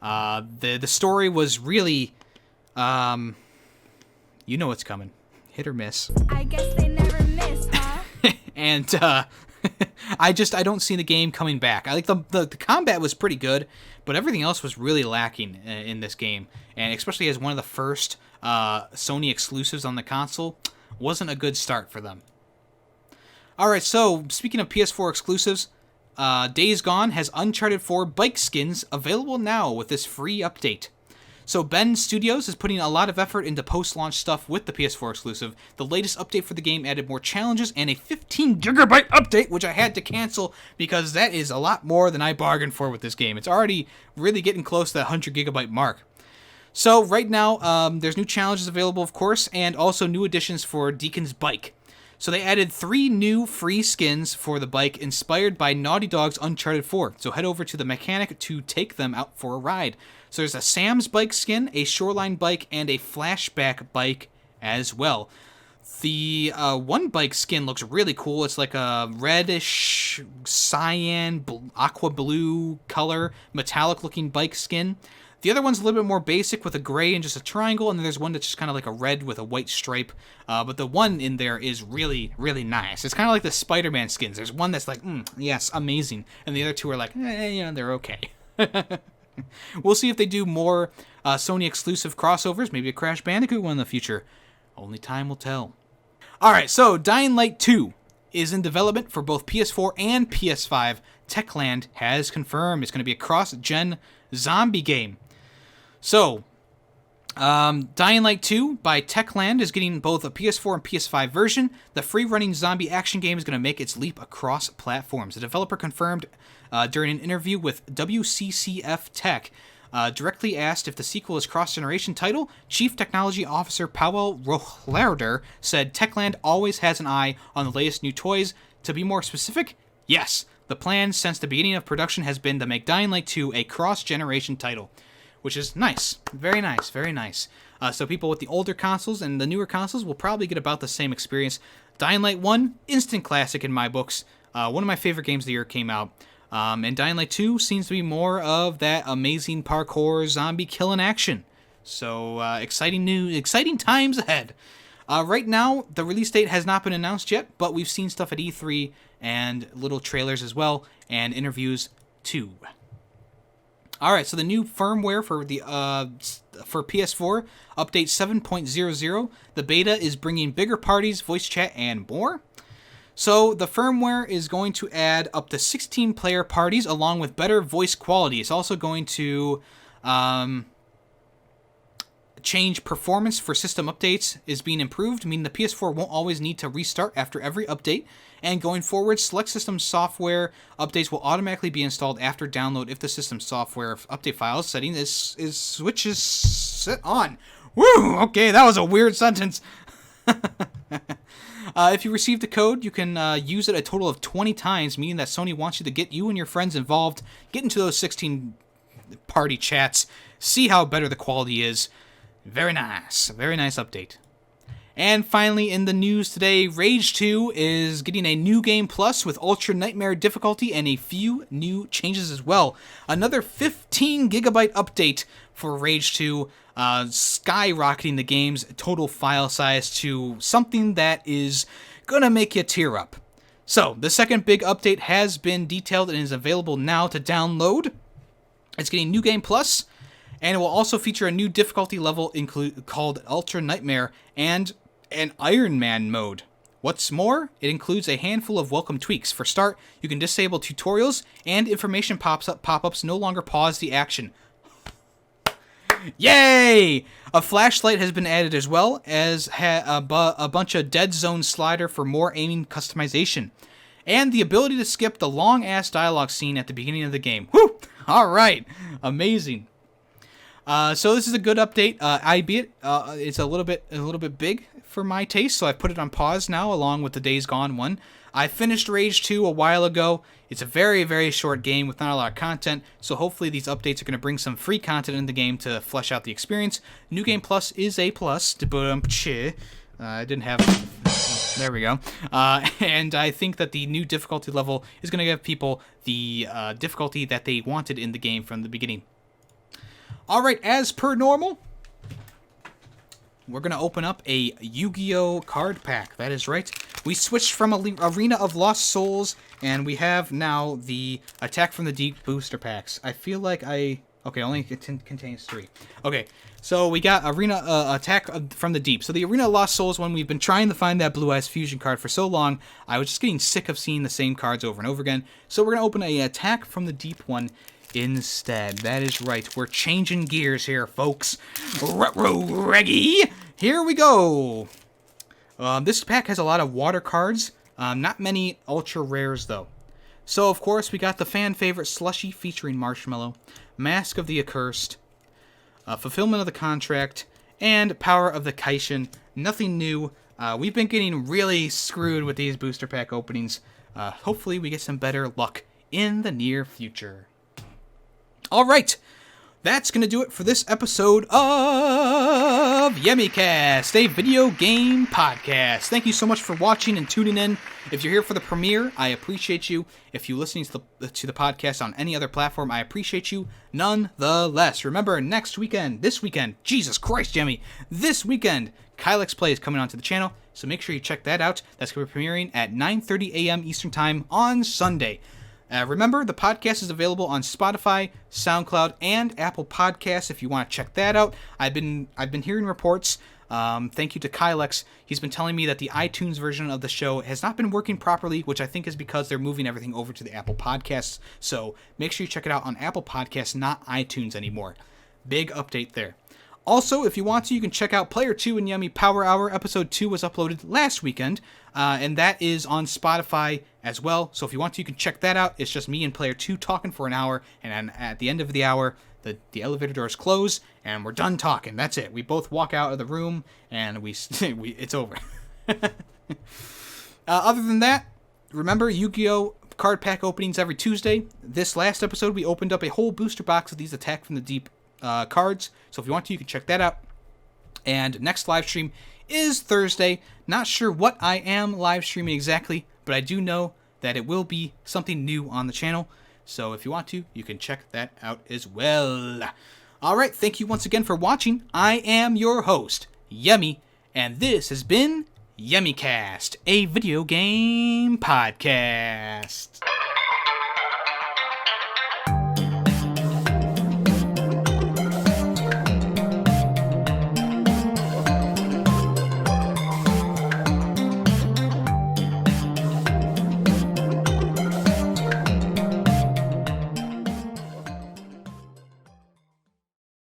The story was really... you know what's coming. Hit or miss. I guess they never miss, huh? And I don't see the game coming back. I like the combat was pretty good, but everything else was really lacking in this game. And especially as one of the first Sony exclusives on the console, wasn't a good start for them. Alright, so speaking of PS4 exclusives, Days Gone has Uncharted 4 bike skins available now with this free update. So Bend Studios is putting a lot of effort into post-launch stuff with the PS4 exclusive. The latest update for the game added more challenges and a 15GB update, which I had to cancel because that is a lot more than I bargained for with this game. It's already really getting close to that 100GB mark. So right now, there's new challenges available, of course, and also new additions for Deacon's bike. So they added 3 new free skins for the bike inspired by Naughty Dog's Uncharted 4. So head over to the mechanic to take them out for a ride. So there's a Sam's bike skin, a Shoreline bike, and a Flashback bike as well. The one bike skin looks really cool. It's like a reddish, cyan, aqua blue color, metallic looking bike skin. The other one's a little bit more basic with a gray and just a triangle, and then there's one that's just kind of like a red with a white stripe. But the one in there is really, really nice. It's kind of like the Spider-Man skins. There's one that's like, yes, amazing. And the other two are like, they're okay. We'll see if they do more Sony exclusive crossovers, maybe a Crash Bandicoot one in the future. Only time will tell. Alright, so Dying Light 2 is in development for both PS4 and PS5. Techland has confirmed it's going to be a cross-gen zombie game. So, Dying Light 2 by Techland is getting both a PS4 and PS5 version. The free-running zombie action game is going to make its leap across platforms. The developer confirmed during an interview with WCCF Tech, directly asked if the sequel is cross-generation title, Chief Technology Officer Powell Rohlerder said Techland always has an eye on the latest new toys. To be more specific, yes, the plan since the beginning of production has been to make Dying Light 2 a cross-generation title, which is nice. Very nice, very nice. So people with the older consoles and the newer consoles will probably get about the same experience. Dying Light 1, instant classic in my books. One of my favorite games of the year came out. And Dying Light 2 seems to be more of that amazing parkour zombie killing action. So exciting times ahead. Right now, the release date has not been announced yet, but we've seen stuff at E3 and little trailers as well, and interviews too. Alright, so the new firmware for the for PS4, update 7.00. The beta is bringing bigger parties, voice chat, and more. So the firmware is going to add up to 16-player parties along with better voice quality. It's also going to change performance for system updates is being improved, meaning the PS4 won't always need to restart after every update. And going forward, select system software updates will automatically be installed after download if the system software update file setting is switches set on. Woo! Okay, that was a weird sentence. If you received the code, you can use it a total of 20 times, meaning that Sony wants you to get you and your friends involved, get into those 16 party chats, see how better the quality is. Very nice update. And finally, in the news today, Rage 2 is getting a new game plus with Ultra Nightmare difficulty and a few new changes as well. Another 15GB update for Rage 2, skyrocketing the game's total file size to something that is gonna make you tear up. So, the second big update has been detailed and is available now to download. It's getting New Game Plus, and it will also feature a new difficulty level called Ultra Nightmare and an Iron Man mode. What's more, it includes a handful of welcome tweaks. For start, you can disable tutorials, and information pop-ups no longer pause the action. Yay! A flashlight has been added as well as a bunch of dead zone slider for more aiming customization. And the ability to skip the long-ass dialogue scene at the beginning of the game. Whew! Alright! Amazing. So this is a good update. It's a little bit big for my taste, so I put it on pause now along with the Days Gone one. I finished Rage 2 a while ago. It's a very, very short game with not a lot of content, so hopefully these updates are going to bring some free content in the game to flesh out the experience. New Game Plus is a plus. I didn't have... There we go. And I think that the new difficulty level is going to give people the difficulty that they wanted in the game from the beginning. Alright, as per normal, we're going to open up a Yu-Gi-Oh! Card pack. That is right. We switched from Arena of Lost Souls, and we have now the Attack from the Deep booster packs. I feel like okay, only contains 3. Okay, so we got Arena Attack from the Deep. So the Arena of Lost Souls one, we've been trying to find that Blue Eyes Fusion card for so long, I was just getting sick of seeing the same cards over and over again. So we're going to open a Attack from the Deep one instead. That is right. We're changing gears here, folks. Reggie! Here we go! This pack has a lot of water cards. Not many ultra rares, though. So, of course, we got the fan favorite Slushy featuring Marshmallow, Mask of the Accursed, Fulfillment of the Contract, and Power of the Kaishin. Nothing new. We've been getting really screwed with these booster pack openings. Hopefully we get some better luck in the near future. Alright, that's going to do it for this episode of YemmyCast, a video game podcast. Thank you so much for watching and tuning in. If you're here for the premiere, I appreciate you. If you're listening to the podcast on any other platform, I appreciate you nonetheless. Remember, this weekend, Jesus Christ, Yemmy, this weekend, Kylex Play is coming onto the channel, so make sure you check that out. That's going to be premiering at 9:30 a.m. Eastern Time on Sunday. Remember, the podcast is available on Spotify, SoundCloud, and Apple Podcasts if you want to check that out. I've been hearing reports. Thank you to Kylex. He's been telling me that the iTunes version of the show has not been working properly, which I think is because they're moving everything over to the Apple Podcasts. So make sure you check it out on Apple Podcasts, not iTunes anymore. Big update there. Also, if you want to, you can check out Player 2 and Yemmy Power Hour. Episode 2 was uploaded last weekend, and that is on Spotify as well. So if you want to, you can check that out. It's just me and Player 2 talking for an hour, and then at the end of the hour, the elevator doors close, and we're done talking. That's it. We both walk out of the room, and it's over. Other than that, remember, Yu-Gi-Oh! Card pack openings every Tuesday. This last episode, we opened up a whole booster box of these Attack from the Deep cards, so if you want to, you can check that out. And next live stream is Thursday. Not sure what I am live streaming exactly, but I do know that it will be something new on the channel, so if you want to, you can check that out as well. Alright, thank you once again for watching. I am your host, Yemmy, and this has been YemmyCast, a video game podcast.